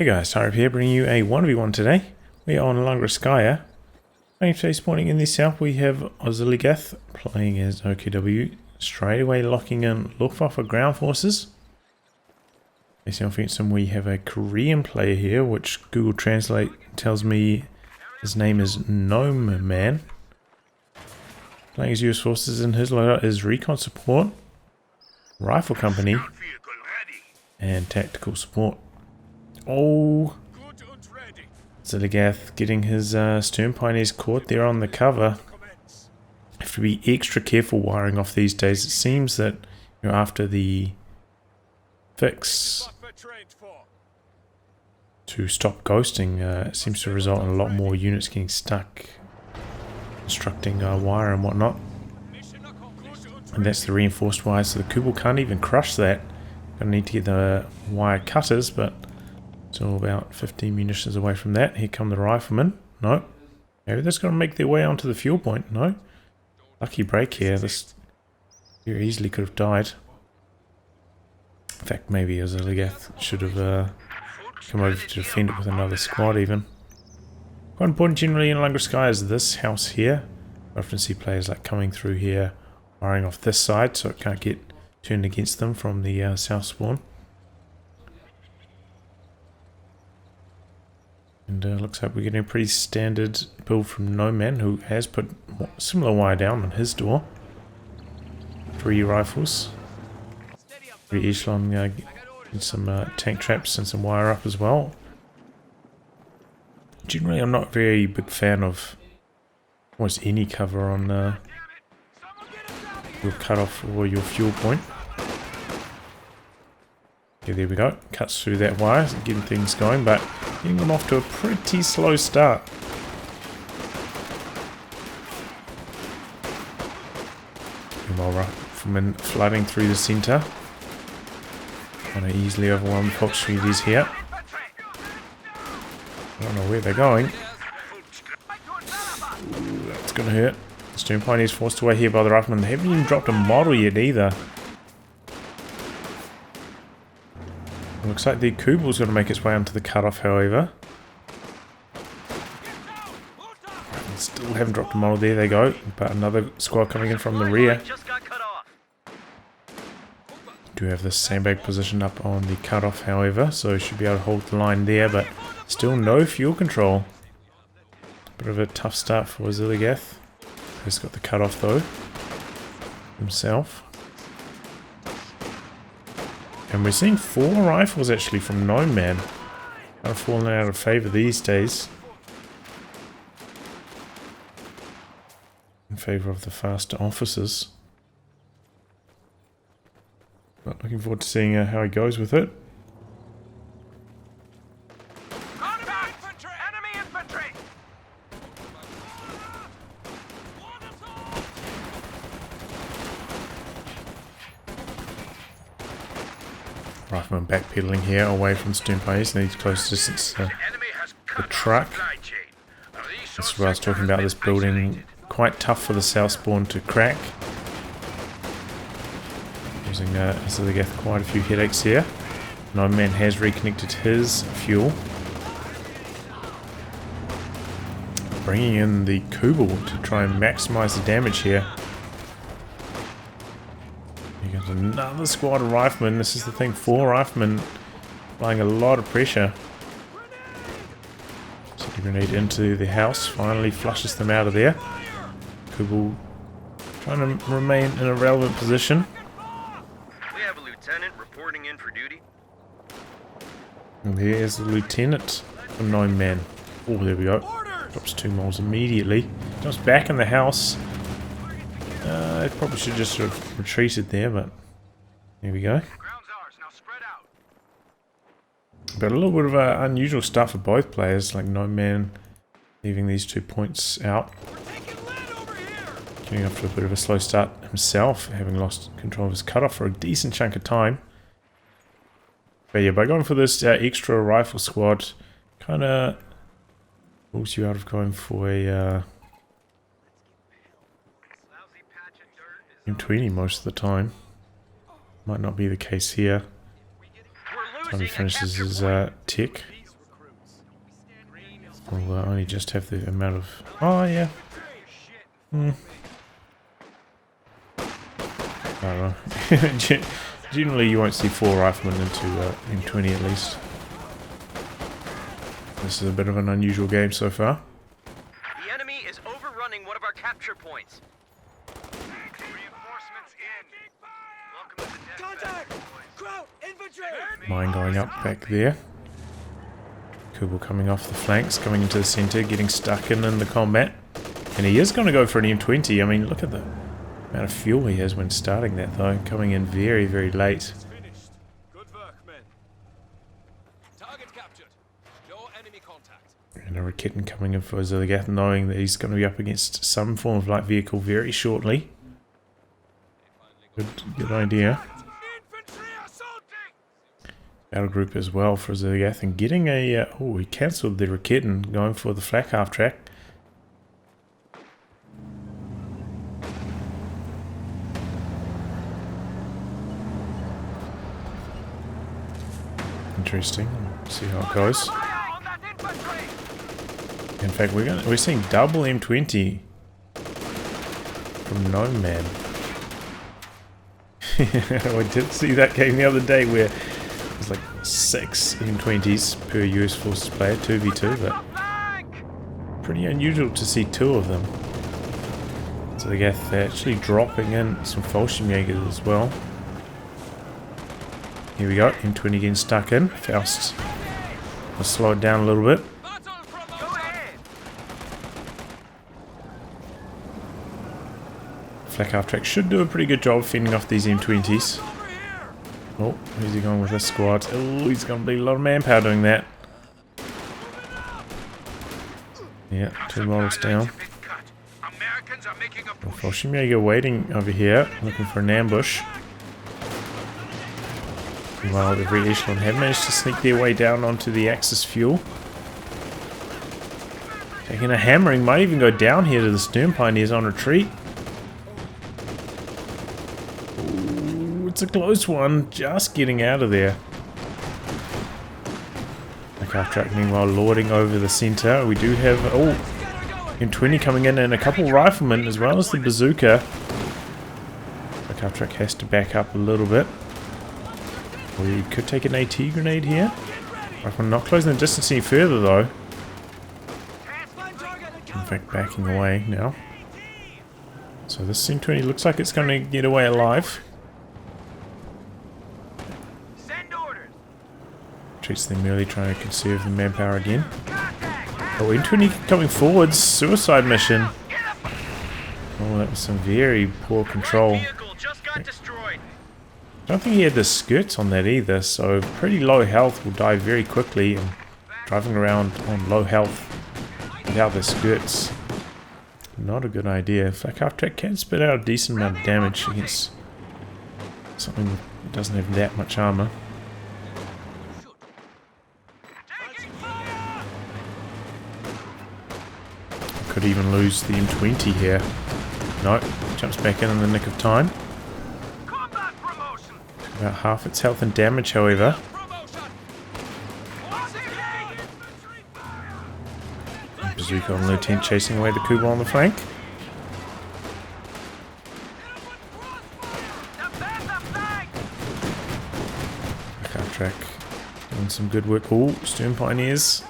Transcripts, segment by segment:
Hey guys, Tyre here, bringing you a 1v1 today. We are on Langreskaya. Playing today's morning in the south, we have oziligath playing as OKW, straight away locking in Luftwaffe ground forces. Facing offensive, we have a Korean player here, which Google Translate tells me his name is Gnome Man. Playing as US forces, and his loadout is recon support, rifle company, and tactical support. Oh, oziligath getting his stern pioneers caught there on the cover. Have to be extra careful wiring off these days. It seems that after the fix to stop ghosting, it seems to result in a lot more units getting stuck constructing wire and whatnot. And that's the reinforced wire, so the Kubel can't even crush that. Gonna need to get the wire cutters, but still about 15 munitions away from that. Here come the riflemen. No. Maybe that's going to make their way onto the fuel point. No. Lucky break here. This very easily could have died. In fact, maybe oziligath should have come over to defend it with another squad even. Quite important generally in Langreskaya is this house here. I often see players like coming through here, firing off this side so it can't get turned against them from the south spawn. And looks like we're getting a pretty standard build from Gnome Man, who has put similar wire down on his door. 3 rifles. 3 echelon, and some tank traps and some wire up as well. Generally, I'm not a very big fan of almost any cover on your cutoff or your fuel point. Okay, there we go. Cuts through that wire, getting things going, but getting them off to a pretty slow start. Riflemen flooding through the centre. Trying to easily overwhelm the opportunities here. I don't know where they're going. Ooh, that's going to hurt. The stern pioneers forced away here by the riflemen. They haven't even dropped a model yet either. Looks like the Kubel's going to make its way onto the cutoff, however. Still haven't dropped a model. There they go. But another squad coming in from the rear. Do have this sandbag position up on the cutoff, however, so should be able to hold the line there, but still no fuel control. Bit of a tough start for oziligath. He's got the cutoff though himself. And we're seeing 4 rifles actually from Gnome Man. Kind of falling out of favour these days. In favour of the faster officers. But looking forward to seeing how he goes with it. Enemy infantry! Rifleman backpedaling here away from stern pioneers. Needs close distance to the truck. That's what I was talking about, this building quite tough for the south spawn to crack. Causing oziligath quite a few headaches here. Gnome Man has reconnected his fuel. Bringing in the Kubel to try and maximise the damage here. Here comes another squad of riflemen. This is the thing, 4 riflemen applying a lot of pressure. So the grenade into the house finally flushes them out of there. Kubel trying to remain in a relevant position. We have a lieutenant reporting in for duty. And there's the lieutenant for Gnome Man. Oh, there we go. Drops 2 moles immediately. Jumps back in the house. It probably should just sort of retreated there, but there we go. But a little bit of unusual stuff for both players, like Gnome Man leaving these 2 points out. Getting off to a bit of a slow start himself, having lost control of his cutoff for a decent chunk of time. But yeah, by going for this extra rifle squad, kind of rules you out of going for a M20 most of the time. Might not be the case here. Time he finishes his tick. We'll only just have the amount of... Oh, yeah. I don't know. Generally, you won't see 4 riflemen into M20 at least. This is a bit of an unusual game so far. The enemy is overrunning one of our capture points. Reinforcements in. Welcome to the Contact! Kraut! Infantry! Mine going up back there. Kubel coming off the flanks, coming into the center, getting stuck in the combat. And he is going to go for an M20. I mean, look at the amount of fuel he has when starting that, though. Coming in very, very late. Good work, men. Target captured. No enemy contact. And a Rakitten coming in for oziligath, knowing that he's going to be up against some form of light vehicle very shortly. Good idea. Infantry assaulting! Battle group as well for oziligath, and getting a... oh, he cancelled the Rakitten, going for the flak half track. Interesting. See how it goes. In fact, we're seeing double M20 from Gnome Man. I did see that game the other day where it was like 6 M20s per US Forces player, 2v2, but pretty unusual to see 2 of them. So they're actually dropping in some Fallschirmjäger as well. Here we go, M20 getting stuck in. Faust will slow it down a little bit. Flak half track should do a pretty good job fending off these M20s. Oh, who's he going with this squad? Oh, he's going to be a lot of manpower doing that. Yeah, 2 models down. Fallschirmjäger waiting over here, looking for an ambush. While the re-echelon have managed to sneak their way down onto the Axis fuel. Taking a hammering, might even go down here to the stern pioneers on retreat. Ooh, it's a close one, just getting out of there. The half track meanwhile lording over the center. We do have, oh, M20 coming in and a couple riflemen as well as the bazooka. The half track has to back up a little bit. We could take an AT grenade here. We're not closing the distance any further though. In fact, backing away now. So this M20 looks like it's going to get away alive. Treats them merely trying to conserve the manpower again. Oh, M20 coming forwards. Suicide mission. Oh, that was some very poor control. I don't think he had the skirts on that either, so pretty low health will die very quickly, and driving around on low health without the skirts, not a good idea. Flak half track can spit out a decent amount of damage against something that doesn't have that much armor. Could even lose the M20 here. No, jumps back in the nick of time. About half its health and damage, however. Bazooka on Lieutenant chasing away the Kuba on the flank. Half track doing some good work. Oh, stern pioneers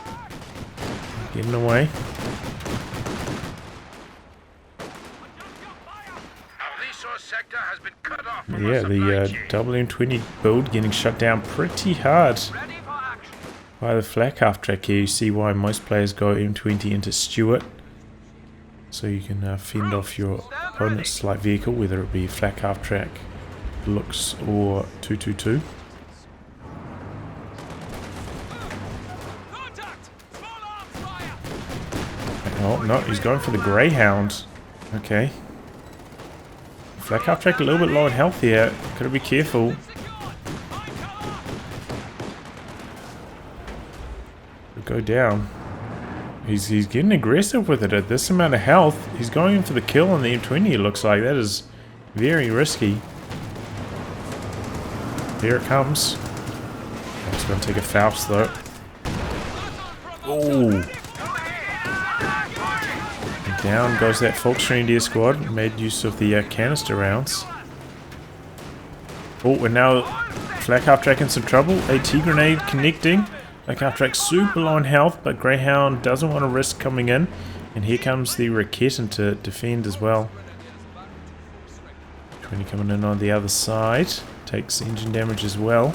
getting away. Yeah, the WM20 build getting shut down pretty hard by the flak half track here. You see why most players go M20 into Stuart, so you can fend off your opponent's light vehicle, whether it be flak half track, Lux or 222. Oh no, he's going for the Greyhound. Okay. Flak half track a little bit low in health here. Gotta be careful. Go down. He's getting aggressive with it at this amount of health. He's going in for the kill on the M20, it looks like. That is very risky. Here it comes. It's going to take a Faust though. Oh, Down goes that Volksgrenadier squad. Made use of the canister rounds. Oh, and now Flak Half-Track in some trouble. AT grenade connecting. Flak Half-Track super low on health, but Greyhound doesn't want to risk coming in. And here comes the Raketin to defend as well. 20 coming in on the other side. Takes engine damage as well.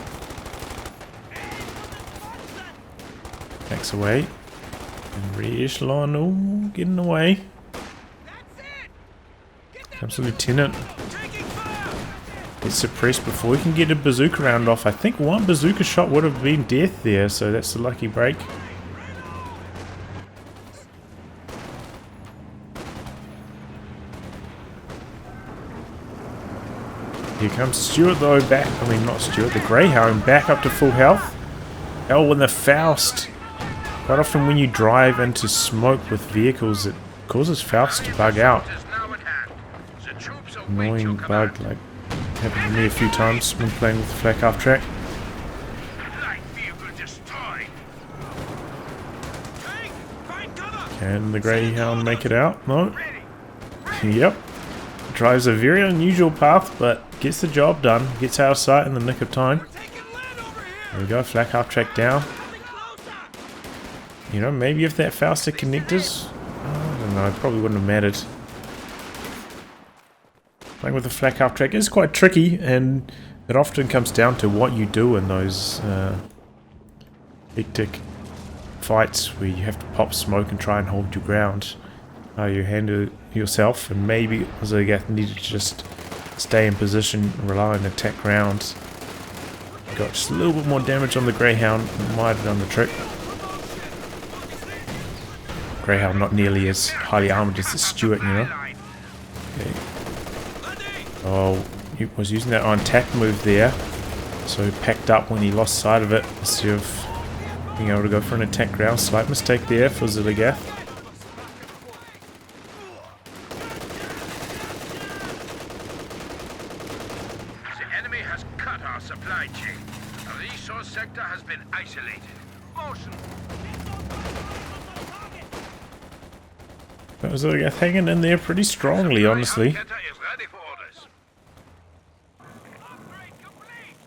Backs away. And re-echelon, oh, getting away. Comes the Lieutenant. Gets suppressed before he can get a bazooka round off. I think one bazooka shot would have been death there, so that's a lucky break. Here comes Stuart though, back, I mean not Stuart, the Greyhound back up to full health. Oh, and the Faust. Quite often when you drive into smoke with vehicles, it causes Faust to bug out. Annoying bug, like happened to me a few times when playing with the Flak Half-Track. Can the Greyhound make it out? No. Yep. Drives a very unusual path, but gets the job done. Gets out of sight in the nick of time. There we go, Flak Half-Track down. You know, maybe if that Faust had connected, I don't know, it probably wouldn't have mattered. Playing with the Flak Half-Track is quite tricky, and it often comes down to what you do in those hectic fights where you have to pop smoke and try and hold your ground. How you handle yourself, and maybe oziligath needed to just stay in position and rely on attack rounds. Got just a little bit more damage on the Greyhound, might have done the trick. Greyhound not nearly as highly armoured as the Stuart, you know. Okay. Oh, he was using that on attack move there, so he packed up when he lost sight of it instead of being able to go for an attack round. Slight mistake there for oziligath. The enemy has cut our supply chain. The resource sector has been isolated. Motion. oziligath hanging in there pretty strongly, honestly.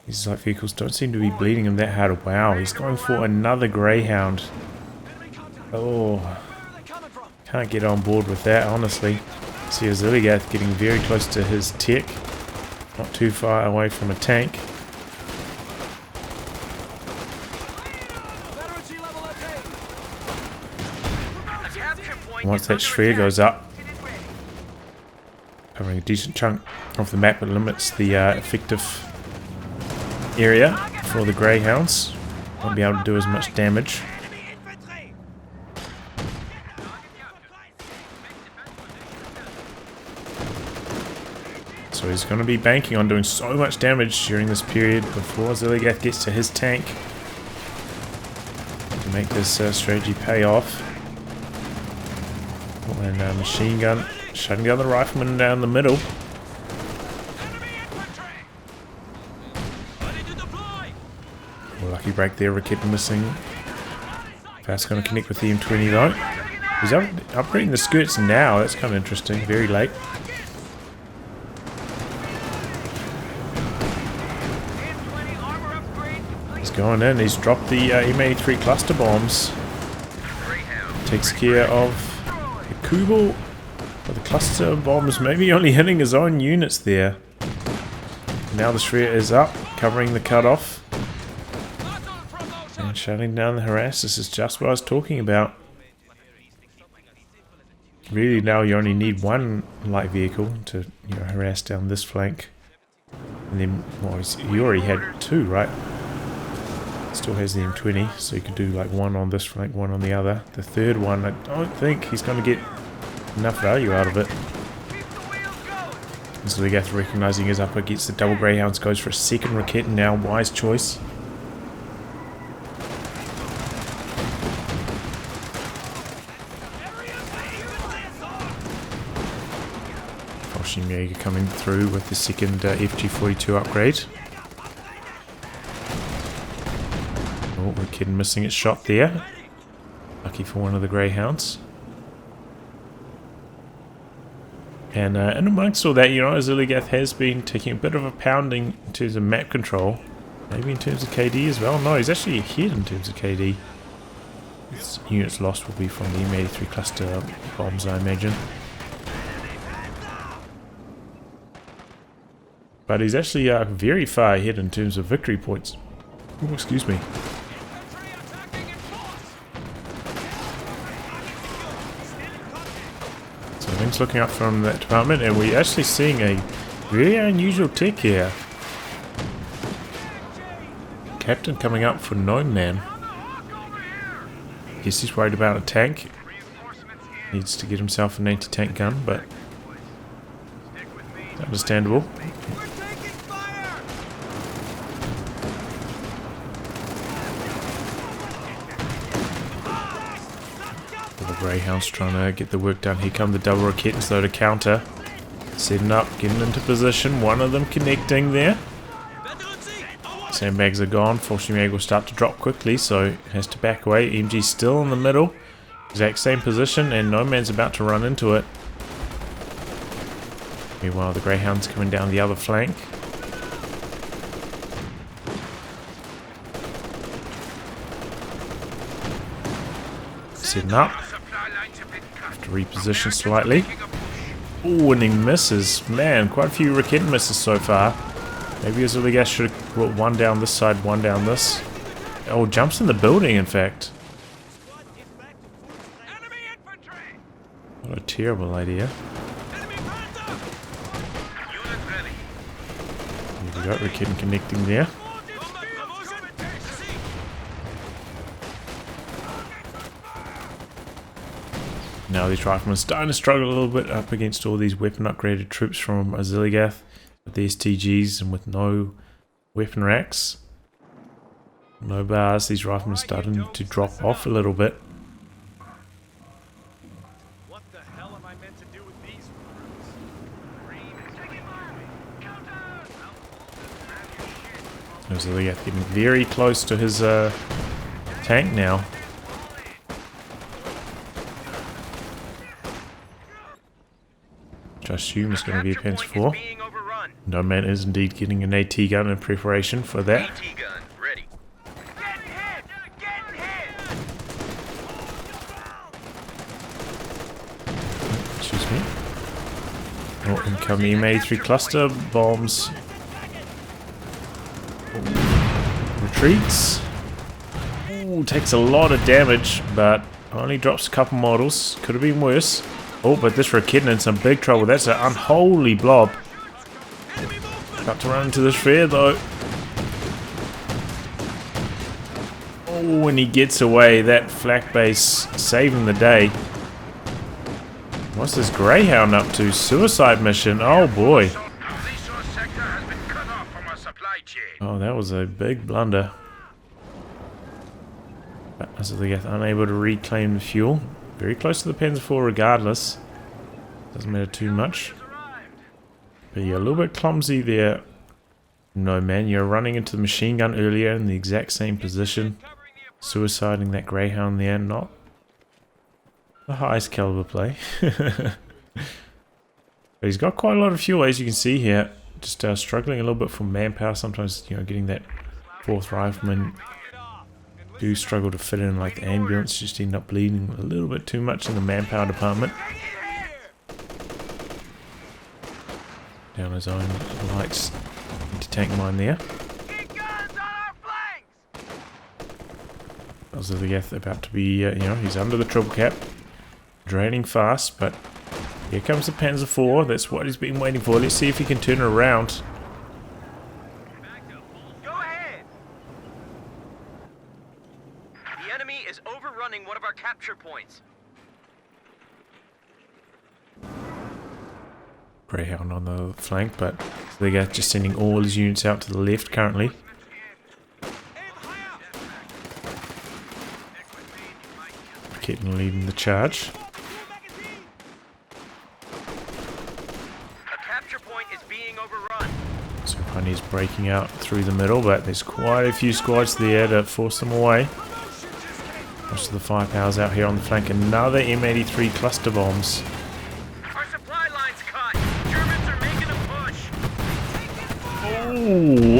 These light vehicles don't seem to be bleeding him that hard. Wow, he's going for another Greyhound. Oh, can't get on board with that, honestly. See oziligath getting very close to his tech. Not too far away from a tank. Once that Shred goes up, covering a decent chunk of the map, it limits the effective area for the Greyhounds. Won't be able to do as much damage. So he's going to be banking on doing so much damage during this period before oziligath gets to his tank to make this strategy pay off. And machine gun shutting down the rifleman down the middle. Lucky break there, Raketin missing. Fast going to connect with the M20 though. He's upgrading the skirts now, that's kind of interesting, very late. He's going in, he's dropped the M83 cluster bombs. Takes care of the Kubel, but the cluster bombs maybe only hitting his own units there. Now the Shred is up, covering the cutoff. And shutting down the harass. This is just what I was talking about. Really now you only need one light vehicle to harass down this flank. And then, well, he already had two, right? Still has the M20, so you could do like one on this flank, one on the other. The third one, I don't think he's going to get enough value out of it. oziligath recognizing his up against the double Greyhounds, goes for a second Raketin now. Wise choice. Jaeger coming through with the second FG42 upgrade. Oh, Raketin missing its shot there. Lucky for one of the Greyhounds. And amongst all that, you know, oziligath has been taking a bit of a pounding in terms of map control. Maybe in terms of KD as well. No, he's actually ahead in terms of KD. His units lost will be from the M83 cluster bombs, I imagine. But he's actually very far ahead in terms of victory points. Oh, excuse me. Infantry attacking in force. So things looking up from that department, and we're actually seeing a very unusual tech here. Captain coming up for Gnome Man. Guess he's worried about a tank. Needs to get himself an anti-tank gun, but it's understandable. We're taking fire. The Greyhound's trying to get the work done. Here come the double rockets though to counter. Setting up, getting into position. One of them connecting there. Sandbags are gone. Fortunately, Mag will start to drop quickly, so has to back away. MG's still in the middle. Exact same position, and Gnome Man's about to run into it. Meanwhile, the Greyhound's coming down the other flank. Setting up. Have to reposition slightly. Ooh, and he misses. Man, quite a few rocket misses so far. Maybe oziligath should have brought one down this side, one down this. Oh, jumps in the building, in fact. Enemy infantry. What a terrible idea. Enemy panzer. Unit ready. Here we go, rocket connecting there. Now these riflemen starting to struggle a little bit up against all these weapon upgraded troops from oziligath with the STGs and with no weapon racks, no bars. These riflemen starting to drop off a little bit. What the hell am I meant to do with these recruits? oziligath getting very close to his tank now. Which I assume is going to be a Pens 4. Gnome Man is indeed getting an AT gun in preparation for that. AT gun ready. Excuse me. Oh, incoming M83 cluster bombs. Retreats. Ooh, takes a lot of damage, but only drops a couple models. Could have been worse. Oh, but this Rakitten in some big trouble. That's an unholy blob. About to run into this fair though. Oh, when he gets away, that flak base saving the day. What's this Greyhound up to? Suicide mission. Oh boy. Resource sector has been cut off from our supply chain. Oh, that was a big blunder. But oziligath unable to reclaim the fuel. Very close to the Panzer IV regardless. Doesn't matter too much. But you're a little bit clumsy there. Gnome Man, you're running into the machine gun earlier in the exact same position. Suiciding that Greyhound there. Not the highest caliber play. But he's got quite a lot of fuel, as you can see here. Just struggling a little bit for manpower. Sometimes, you know, getting that 4th rifleman do struggle to fit in, like the ambulance, just end up bleeding a little bit too much in the manpower department. Down his own lights anti-tank mine there. oziligath about to be, you know, he's under the triple cap, draining fast, but here comes the Panzer IV. That's what he's been waiting for. Let's see if he can turn it around. Go ahead. The enemy is overrunning one of our capture points. Greyhound on the flank, but oziligath just sending all his units out to the left currently. Kitten leading the charge. A capture point is being overrun. So Honey's breaking out through the middle, but there's quite a few squads there to force them away. Most of the firepower's out here on the flank. Another M83 cluster bombs. Our supply line's cut.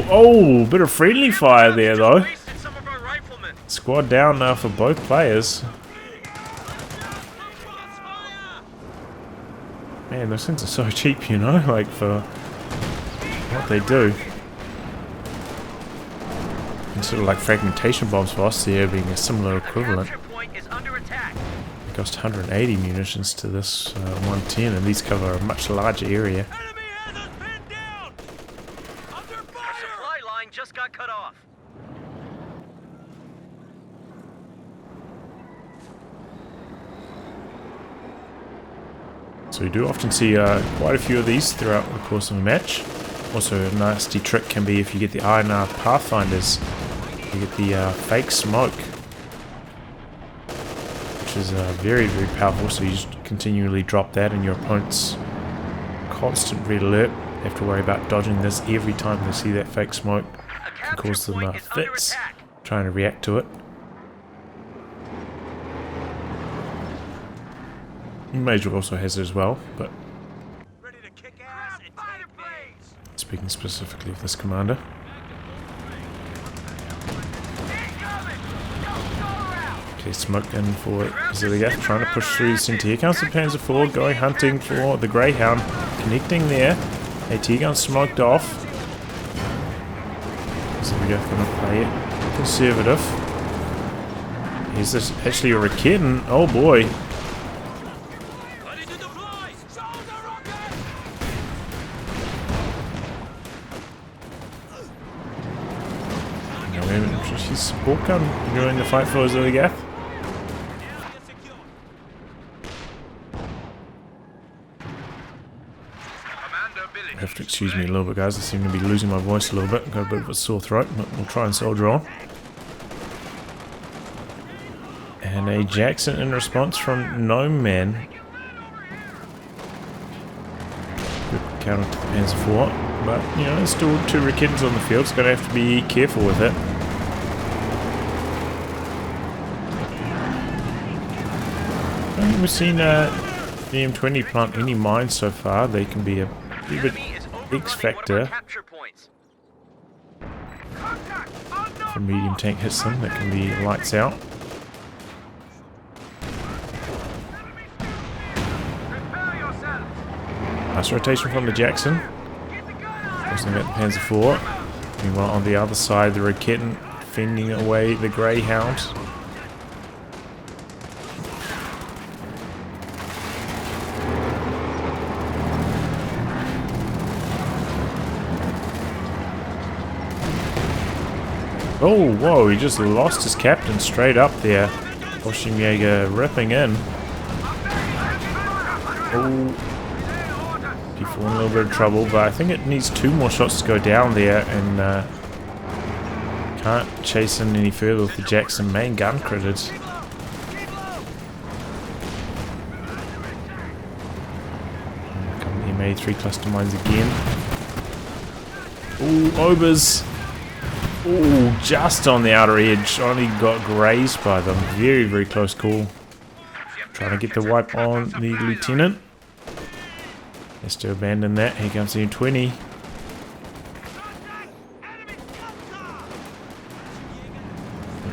Oh, bit of friendly fire there though. Wasted some of our riflemen. Squad down now for both players. Man, those things are so cheap, you know, like for what they do. And sort of like fragmentation bombs for us there being a similar equivalent. Capture point is under attack. It cost 180 munitions to this 110, and these cover a much larger area. Enemy has us pinned down! Under Our fire! supply line just got cut off. So we do often see quite a few of these throughout the course of a match. Also a nasty trick can be if you get the INR Pathfinders, you get the fake smoke, which is very, very powerful. So you just continually drop that and your opponent's constant red alert. They have to worry about dodging this every time they see that fake smoke. A Can capture cause them point is under fits attack. trying to react to it. Major also has it as well, but Ready to kick ass and take names. speaking specifically of this commander. Okay, smoke in for oziligath, trying to push through the center. Here comes the Panzer IV, going hunting for the Greyhound, connecting there. AT gun smoked off. oziligath going to play it conservative. Is this actually a Raketin? Oh boy. Ready to deploy! Shoulder rocket! No, man, she's support gun doing the fight for oziligath. Area secure. Commander Billy. You have to excuse me a little bit, guys. I seem to be losing my voice a little bit. Got a bit of a sore throat, but we'll try and soldier on. And a Jackson in response from Gnome Man. Good counter to the Panzer IV, but you know, there's still two Raketins on the field, so going to have to be careful with it. I don't think we've seen the M20 plant any mines so far. They can be a The little bit enemy is overrunning X one of our factor. capture points. If a medium tank hits them, that can be lights out. Prepare yourself. Nice rotation from the Jackson. Forcing that Panzer IV. Meanwhile, on the other side, the Raketin fending away the Greyhound. Oh, whoa, he just lost his captain straight up there. Jaeger ripping in. Oh, P4 in a little bit of trouble, but I think it needs 2 more shots to go down there, and can't chase in any further with the Jackson main gun critted. Come the MA3 cluster mines again. Ooh, Obers! Ooh, just on the outer edge. Only got grazed by them. Very, very close call. Trying to get the wipe on the lieutenant. Has to abandon that. Here comes the M20.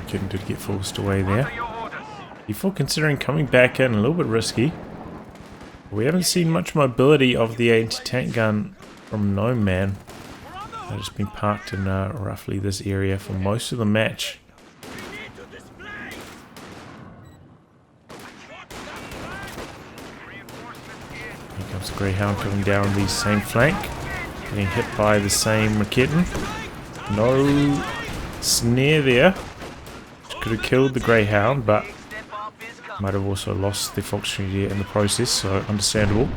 Couldn't did get forced away there. Before considering coming back in, a little bit risky. We haven't seen much mobility of the anti-tank gun from Gnome Man. They've just been parked in roughly this area for most of the match. Here comes the Greyhound coming down the same flank. Getting hit by the same Raketin. No snare there. Could have killed the Greyhound, but might have also lost the Foxtrot in the process, so understandable.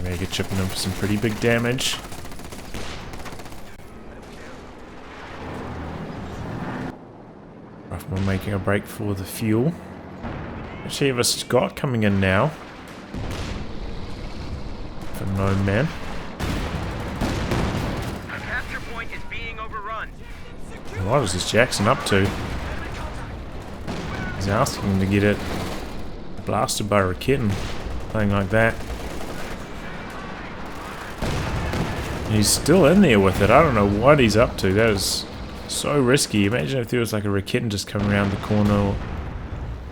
Mega chipping in for some pretty big damage. Ruffman making a break for the fuel. Actually have a Scott coming in now. For Gnome Man. Our capture point is being overrun. What is this Jackson up to? He's asking him to get it blasted by a Raketin, something like that. He's still in there with it. I don't know what he's up to. That is so risky. Imagine if there was like a Raketin just coming around the corner, or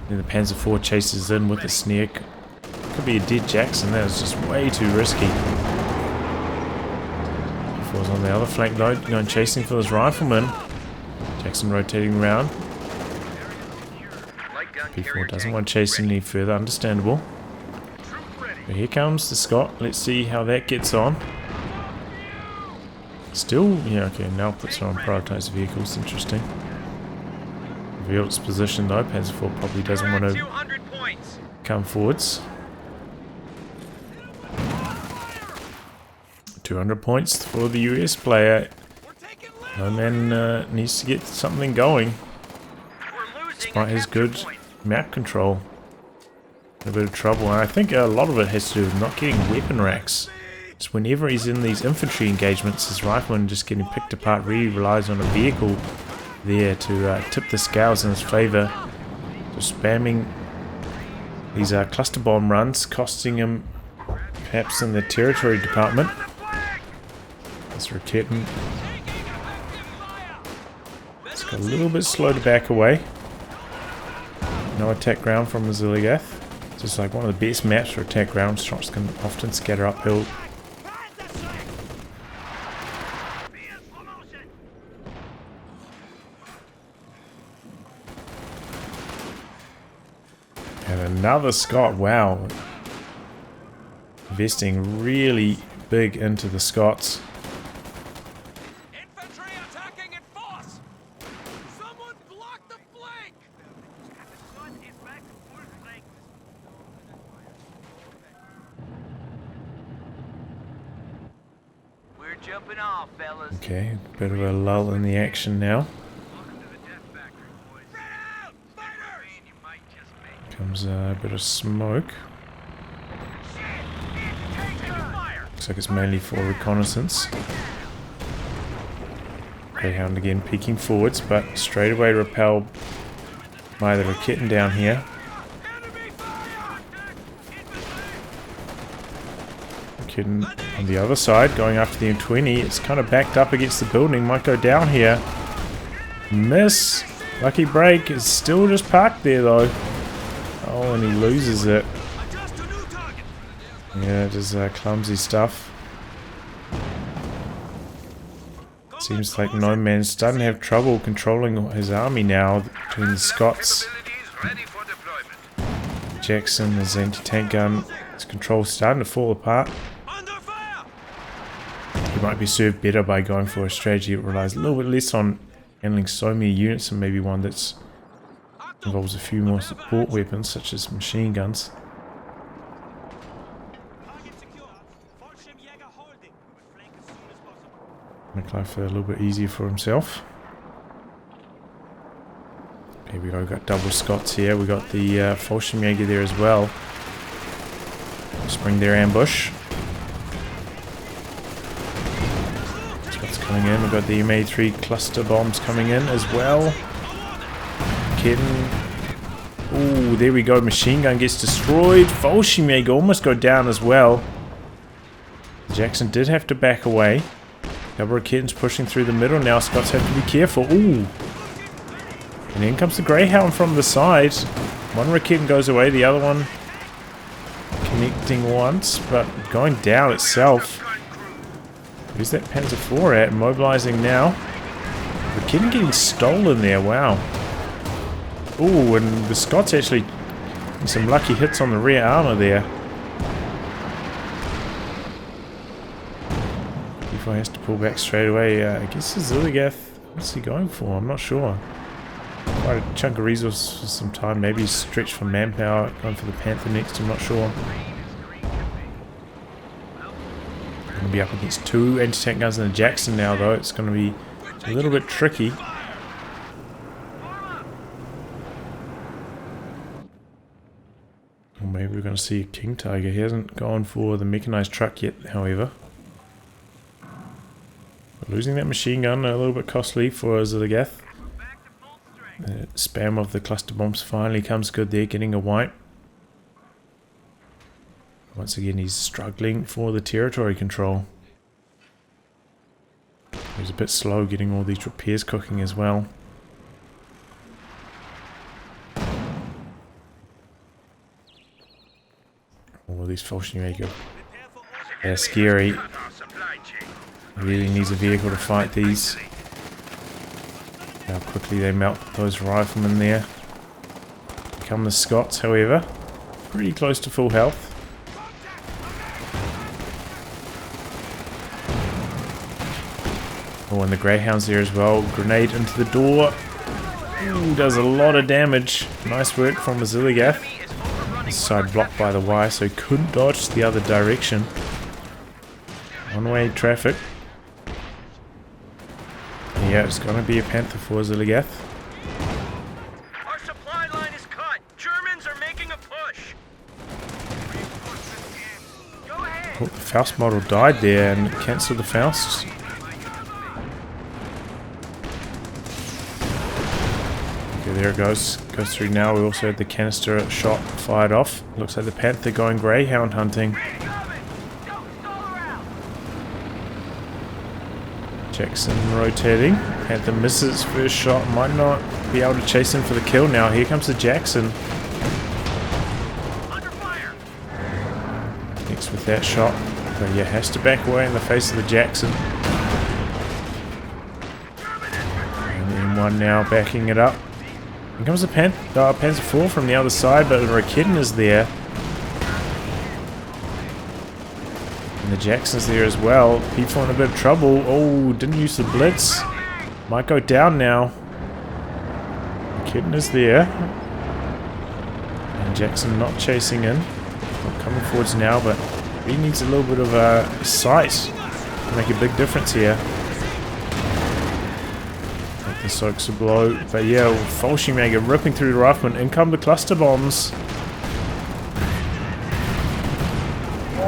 then the Panzer IV chases in with the snare. Could be a dead Jackson. That is just way too risky. Falls on the other flank though, going chasing for this rifleman. Jackson rotating around. P4 doesn't want to chase any further, understandable. But here comes the Scot. Let's see how that gets on. Still, yeah, okay, now puts it on prioritized vehicles, interesting. Revealed its position though, Panzer IV probably doesn't want to come forwards. 200 points for the US player. Gnome Man needs to get something going. Despite his good map control. A bit of trouble, and I think a lot of it has to do with not getting weapon racks. Just whenever he's in these infantry engagements, his rifleman just getting picked apart really relies on a vehicle there to tip the scales in his favour. So spamming these cluster bomb runs, costing him perhaps in the territory department. This Raketin. It's got a little bit slow to back away. No attack ground from oziligath. It's just like one of the best maps for attack ground. Shots can often scatter uphill. And another Scot, wow. Investing really big into the Scots. Infantry attacking in force! Someone block the flank! We're jumping off, fellas. Okay, bit of a lull in the action now. Comes a bit of smoke. Looks like it's mainly for reconnaissance. Greyhound again peeking forwards, but straight away repelled by the Raketin down here. Raketin on the other side, going after the M20. It's kind of backed up against the building, might go down here. Miss! Lucky break, is still just parked there though. Oh, and he loses it. Yeah, it is clumsy stuff. Seems like Gnome Man's starting to have trouble controlling his army now between the Scots. Jackson, his anti-tank gun, his control's starting to fall apart. He might be served better by going for a strategy that relies a little bit less on handling so many units and maybe one that's involves a few more support weapons such as machine guns. Make life a little bit easier for himself. Here we go, we've got double Scots here. We've got the Fallschirmjäger there as well. Spring their ambush. Scots coming in. We've got the MA3 cluster bombs coming in as well. Kidding. Ooh, there we go. Machine gun gets destroyed. Fallschirmjäger almost go down as well. Jackson did have to back away. Double Raketins pushing through the middle now. Scots have to be careful. Ooh. And in comes the Greyhound from the side. One Raketin goes away, the other one connecting once, but going down itself. Where's that Panzer IV at? Mobilizing now. Raketin getting stolen there, wow. Ooh, and the Scots actually getting some lucky hits on the rear armor there. If I has to pull back straight away, I guess oziligath, what's he going for? I'm not sure. Quite a chunk of resources for some time. Maybe he's stretched for manpower, going for the Panther next, I'm not sure. Going to be up against two anti-tank guns and a Jackson now though. It's going to be a little bit tricky. Or maybe we're going to see a King Tiger. He hasn't gone for the mechanized truck yet, however. Losing that machine gun a little bit costly for oziligath. The spam of the cluster bombs finally comes good there, getting a wipe. Once again, he's struggling for the territory control. He's a bit slow getting all these repairs cooking as well. All these Fallschirmjäger. They're scary. Really needs a vehicle to fight these. How quickly they melt those riflemen there. Come the Scots, however. Pretty close to full health. Oh, and the Greyhound's there as well. Grenade into the door. Ooh, does a lot of damage. Nice work from oziligath. This side blocked by the wire, so he couldn't dodge the other direction. One-way traffic. Yeah, it's gonna be a Panther for oziligath. Our supply line is cut. Germans are making a push. Go ahead. Oh, the Faust model died there and cancelled the Faust. Okay, there it goes. Goes through now. We also had the canister shot fired off. Looks like the Panther going Greyhound hunting. Jackson rotating. Panther misses first shot. Might not be able to chase him for the kill now. Here comes the Jackson. Next with that shot. But yeah, has to back away in the face of the Jackson. And then one now backing it up. Here comes the Panzer IV from the other side, but the Raketen is there. And the Jackson's there as well. People in a bit of trouble. Oh, didn't use the Blitz. Might go down now. Raketen is there. And Jackson not chasing in. Not coming forwards now, but he needs a little bit of sight to make a big difference here. The soaks a blow, but yeah, Fallschirmjäger ripping through the riflemen. In come the cluster bombs.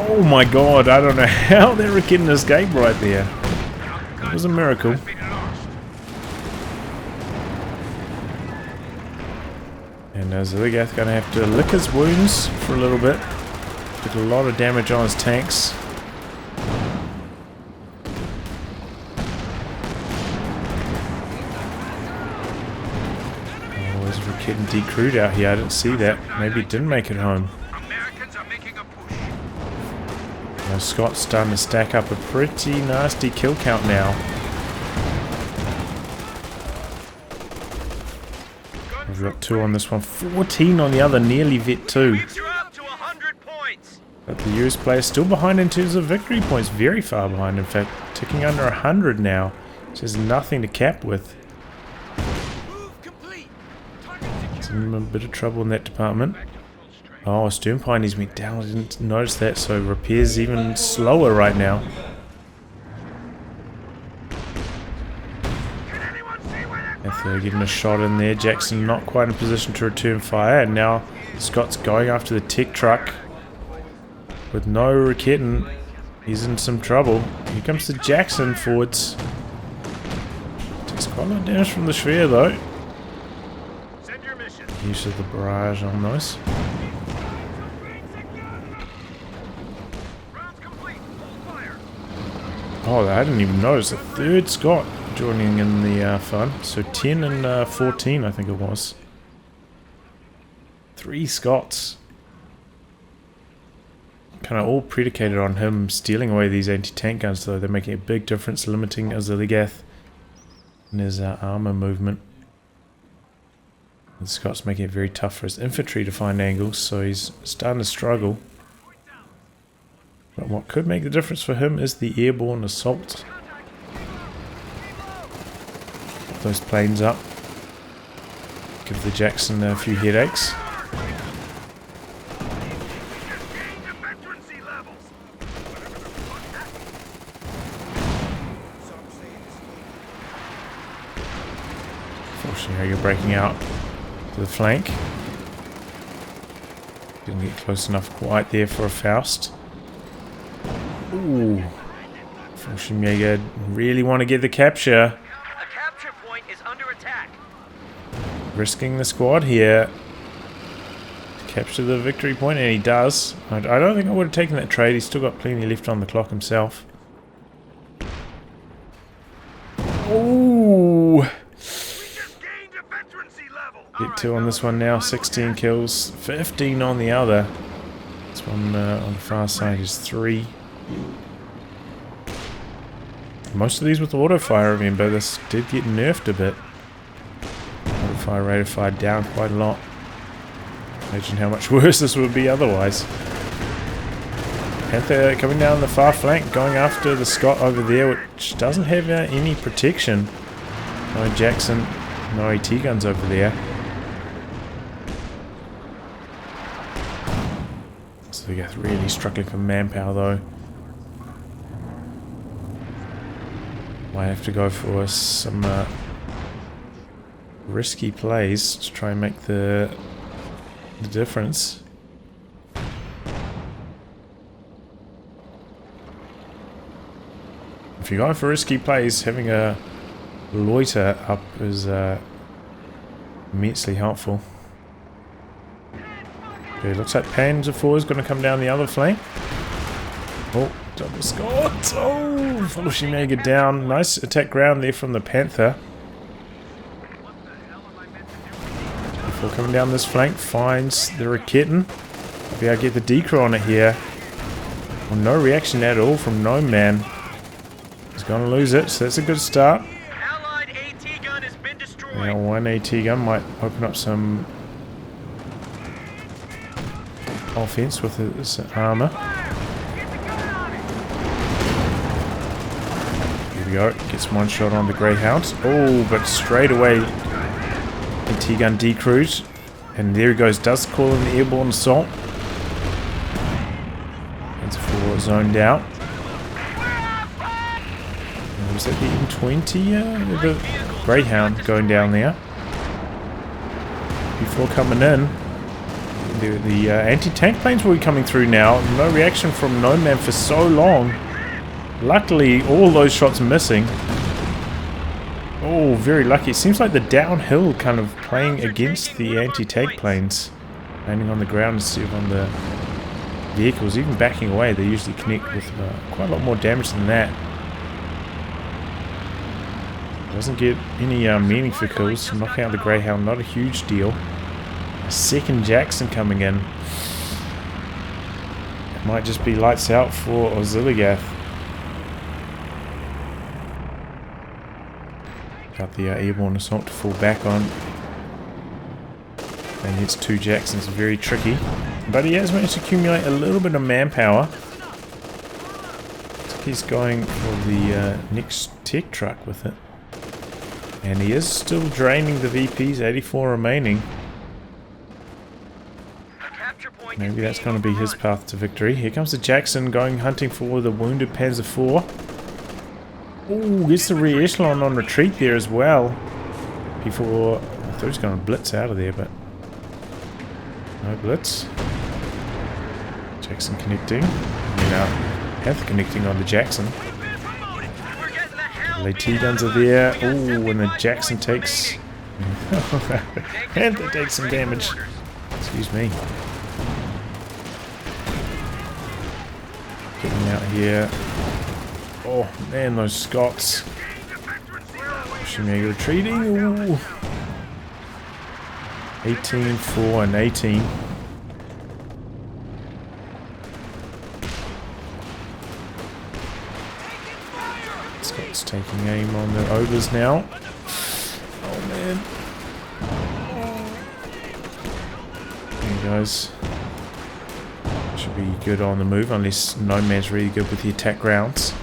Oh my god, I don't know how that Raketen escaped right there. It was a miracle. And oziligath gonna have to lick his wounds for a little bit. Did a lot of damage on his tanks. Getting decrewed out here. I didn't see that. Maybe it didn't make it home. The Scots starting to stack up a pretty nasty kill count now. We've got 2 on this one, 14 on the other, nearly vet 2. But the US player still behind in terms of victory points, very far behind in fact, ticking under 100 now. So there's nothing to cap with. In a bit of trouble in that department. Oh, Sternpinies went down. I didn't notice that, so repairs even slower right now. They're getting a shot in there. Jackson not quite in position to return fire, and now Scott's going after the tech truck with no Raketen. He's in some trouble. Here comes the Jackson forwards. Takes quite a lot of damage from the Schwer though. Use of the barrage on those. Oh, I didn't even notice a 3rd Scot joining in the fun. So 10 and 14 I think it was. 3 Scots. Kind of all predicated on him stealing away these anti-tank guns though. They're making a big difference, limiting oziligath and his armor movement. The Scots making it very tough for his infantry to find angles, so he's starting to struggle. But what could make the difference for him is the airborne assault. Put those planes up. Give the Jackson a few headaches. Unfortunately, you're breaking out to the flank. Didn't get close enough quite there for a Faust. Ooh. Fallschirmjäger really want to get the capture. A capture point is under attack. risking the squad here to capture the victory point, and he does. I don't think I would have taken that trade. He's still got plenty left on the clock himself. Ooh! Get 2 on this one now. 16 kills, 15 on the other. This one on the far side is 3. Most of these with auto fire, remember, this did get nerfed a bit. Auto fire, rate of fire down quite a lot. Imagine how much worse this would be otherwise. Panther coming down the far flank, going after the Scot over there, which doesn't have any protection. No Jackson, no AT guns over there. So we got really struggling for manpower though. Might have to go for some risky plays to try and make the difference. If you're going for risky plays, having a loiter up is immensely helpful. Okay, looks like Panzer IV is going to come down the other flank. Oh, double Scott! Oh, Fallschirmjäger down. Nice attack ground there from the Panther. Before coming down this flank, finds the Raketen. Maybe I get the decro on it here. Well, no reaction at all from Gnome Man. He's going to lose it, so that's a good start. Allied AT gun has been destroyed. Now one AT gun might open up some offense with his armor. Here we go. Gets one shot on the Greyhound. Oh, but straight away AT gun decruised. And there he goes. Does call in the airborne assault. It's for zoned out. Was that the M20? The Greyhound going down there. Before coming in, the anti-tank planes will be coming through now. No reaction from Gnome Man for so long. Luckily, all those shots missing. Oh, very lucky. It seems like the downhill kind of playing against the anti-tank planes. Landing on the ground instead of on the vehicles. Even backing away, they usually connect with quite a lot more damage than that. Doesn't get any meaningful kills. Knocking out the Greyhound, not a huge deal. A second Jackson coming in. It might just be lights out for oziligath. Got the airborne assault to fall back on. And it's 2 Jacksons, very tricky. But he has managed to accumulate a little bit of manpower. So he's going for the next tech truck with it. And he is still draining the VPs, 84 remaining. Maybe that's going to be his path to victory. Here comes the Jackson going hunting for the wounded Panzer IV. Oh, gets the re-echelon on retreat there as well. Before, I thought he was going to blitz out of there, but no blitz. Jackson connecting. Panther connecting on the Jackson. The T-guns are there. Oh, and the Jackson takes... Panther takes some damage. Excuse me. Getting out here. Oh, man, those Scots. Fallschirmjäger retreating. Ooh. 18, 4, and 18. Scott's taking aim on the overs now. Oh, man. There he goes. Should be good on the move, unless Gnome Man's really good with the attack rounds.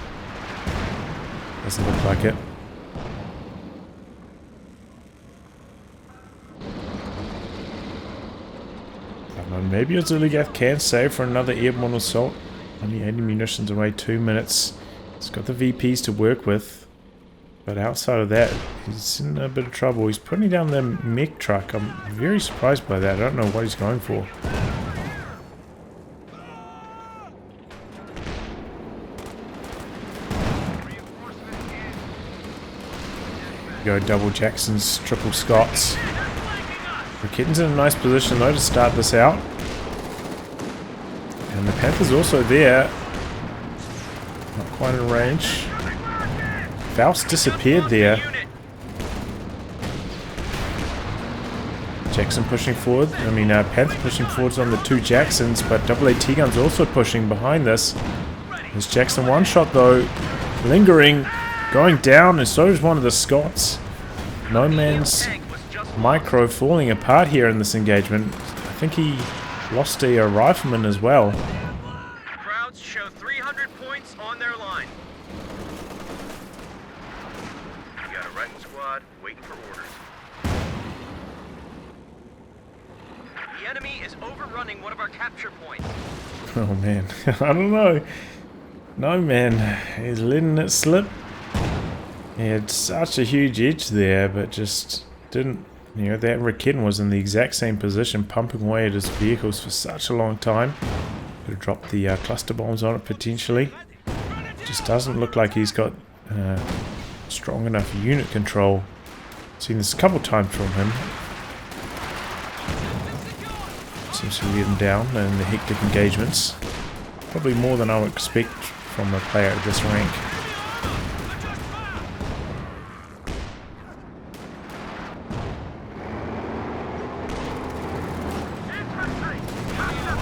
Doesn't look like it. Maybe oziligath can save for another airborne assault. Only 80 munitions away, 2 minutes. He's got the VPs to work with. But outside of that, he's in a bit of trouble. He's putting down the mech truck. I'm very surprised by that. I don't know what he's going for. Go double Jacksons, triple Scots. Rakitten's in a nice position though to start this out. And the Panther's also there. Not quite in range. Faust disappeared there. Jackson pushing forward. I mean, Panther pushing forwards on the 2 Jacksons, but AAT Gun's also pushing behind this. There's Jackson one shot though, lingering, going down, and so is one of the Scots. Gnome Man's micro falling apart here in this engagement. I think he lost a rifleman as well. Crowds show 300 points on their line. We got a wrecking squad waiting for orders. The enemy is overrunning one of our capture points. Oh man, I don't know. Gnome Man, he's letting it slip. He had such a huge edge there, but just didn't. You know, that Rakitten was in the exact same position, pumping away at his vehicles for such a long time. Could have dropped the cluster bombs on it potentially. Just doesn't look like he's got strong enough unit control. Seen this a couple times from him. Seems to let him down in the hectic engagements. Probably more than I would expect from a player at this rank.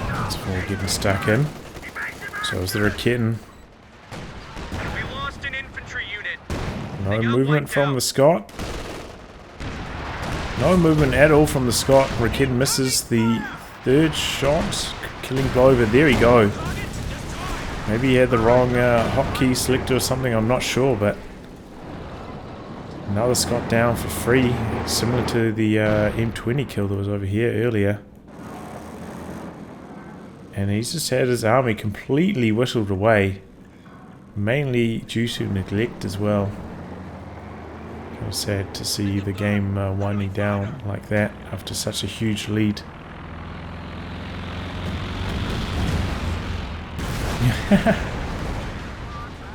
That's all getting stuck in. So is there a kitten? We lost an infantry unit. No movement from the Scot. No movement at all from the Scot. Rakitten misses the 3rd shot. Killing blow, but there we go. Maybe he had the wrong hotkey selected or something, I'm not sure, but another Scot down for free, similar to the M20 kill that was over here earlier. And he's just had his army completely whittled away, mainly due to neglect as well. Kind of sad to see the game winding down like that after such a huge lead.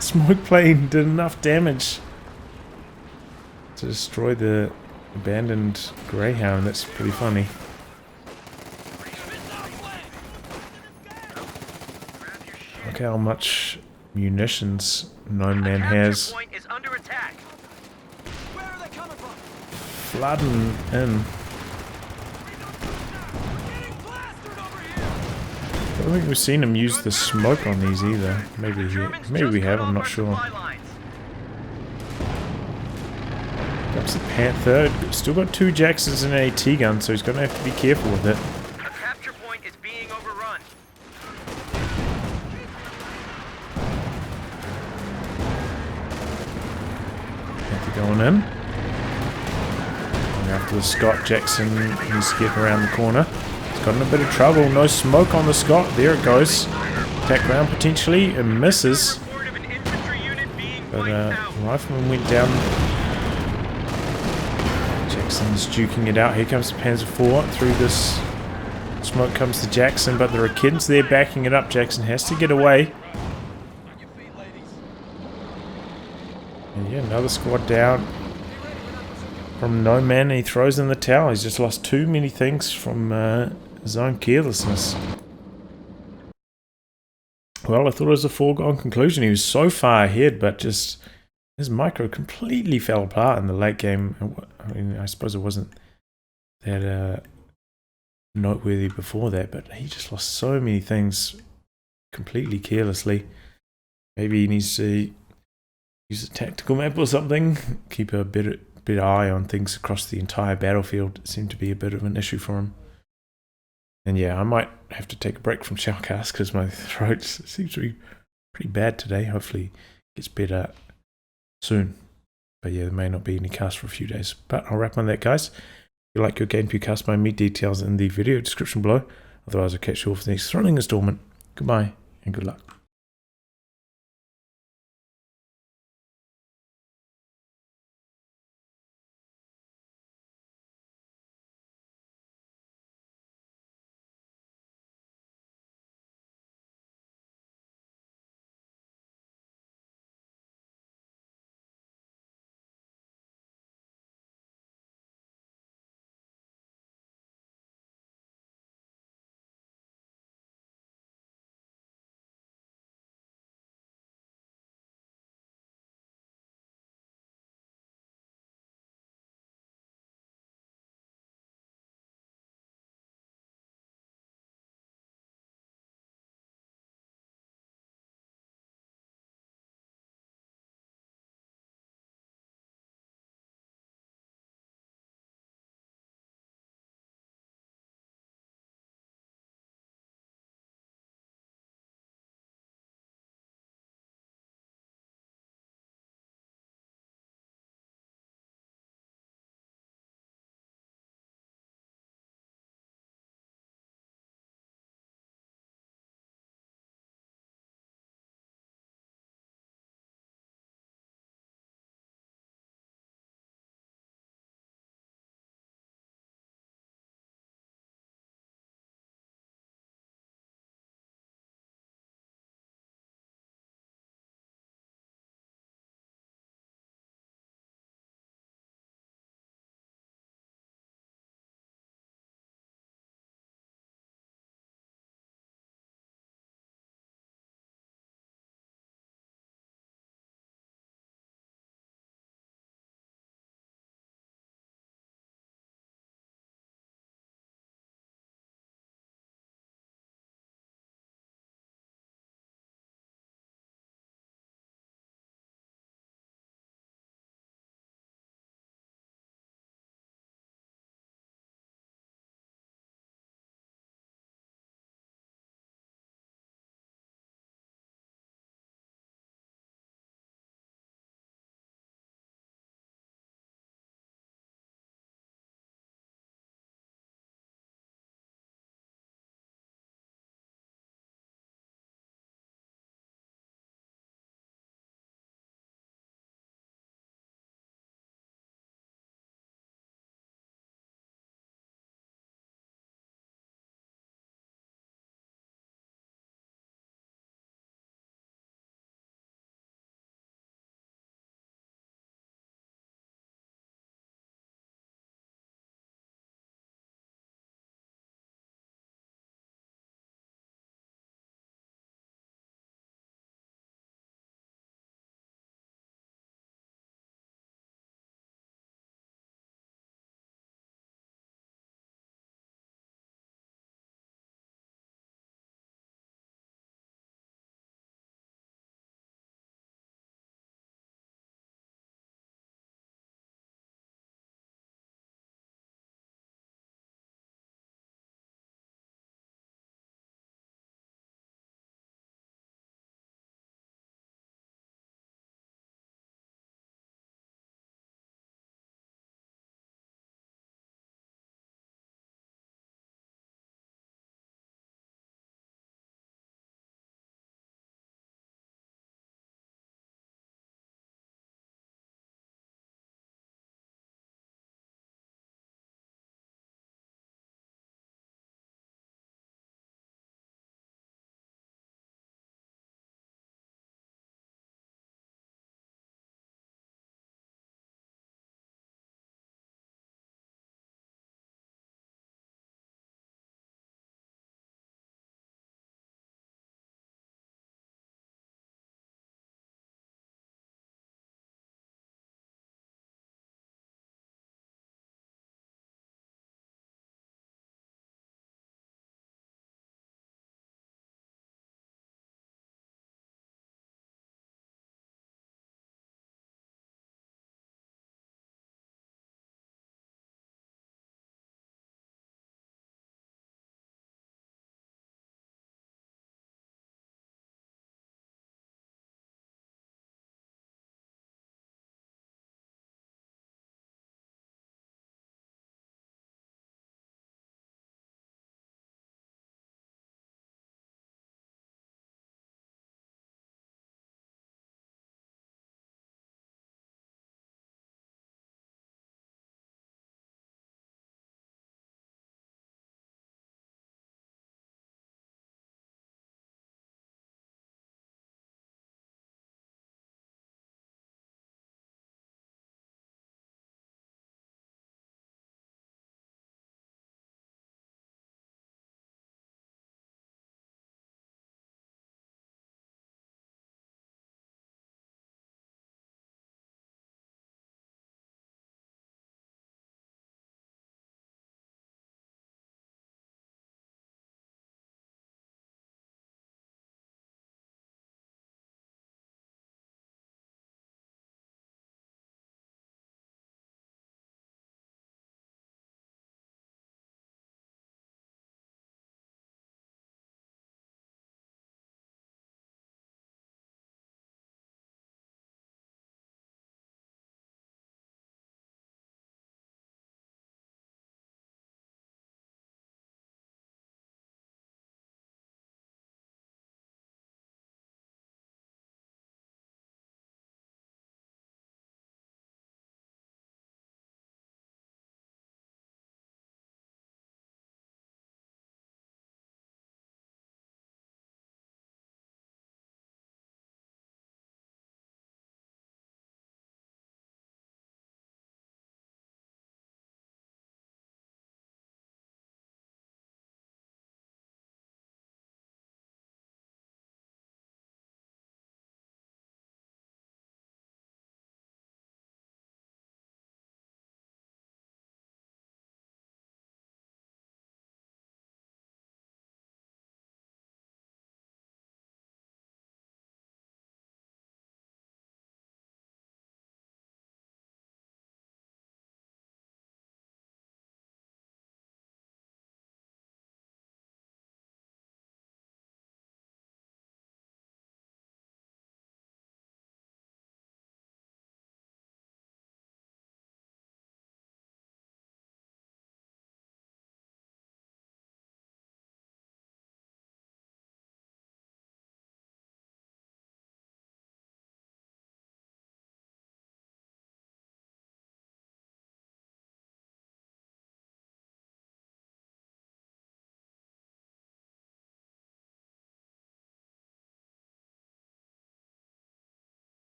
Smoke plane did enough damage to destroy the abandoned Greyhound. That's pretty funny. Look how much munitions Gnome Man has. Point is under attack. Where are they coming from? Flooding in. Getting plastered over here. I don't think we've seen him use the smoke on these either. Maybe we have, I'm not sure. That's the Panther. Still got 2 Jacksons and an AT gun, so he's going to have to be careful with it. A capture point is being overrun. Panther going in. Going after the Scot. Jackson needs to get around the corner. He's got in a bit of trouble. No smoke on the Scot. There it goes. Attack round potentially and misses. But Rifleman went down. Jackson's duking it out. Here comes the Panzer IV. Through this smoke comes the Jackson, but there are kids there backing it up. Jackson has to get away. And yeah, another squad down from Gnome Man, and he throws in the towel. He's just lost too many things from his own carelessness. Well, I thought it was a foregone conclusion. He was so far ahead, but just his micro completely fell apart in the late game. I mean, I suppose it wasn't that noteworthy before that, but he just lost so many things completely carelessly. Maybe he needs to use a tactical map or something. Keep a better eye on things across the entire battlefield. It seemed to be a bit of an issue for him. And yeah, I might have to take a break from Shoutcast because my throat seems to be pretty bad today. Hopefully it gets better soon. But yeah, there may not be any cast for a few days. But I'll wrap on that, guys. If you like your gameplay cast, my meet details in the video description below. Otherwise, I'll catch you all for the next thrilling installment. Goodbye and good luck.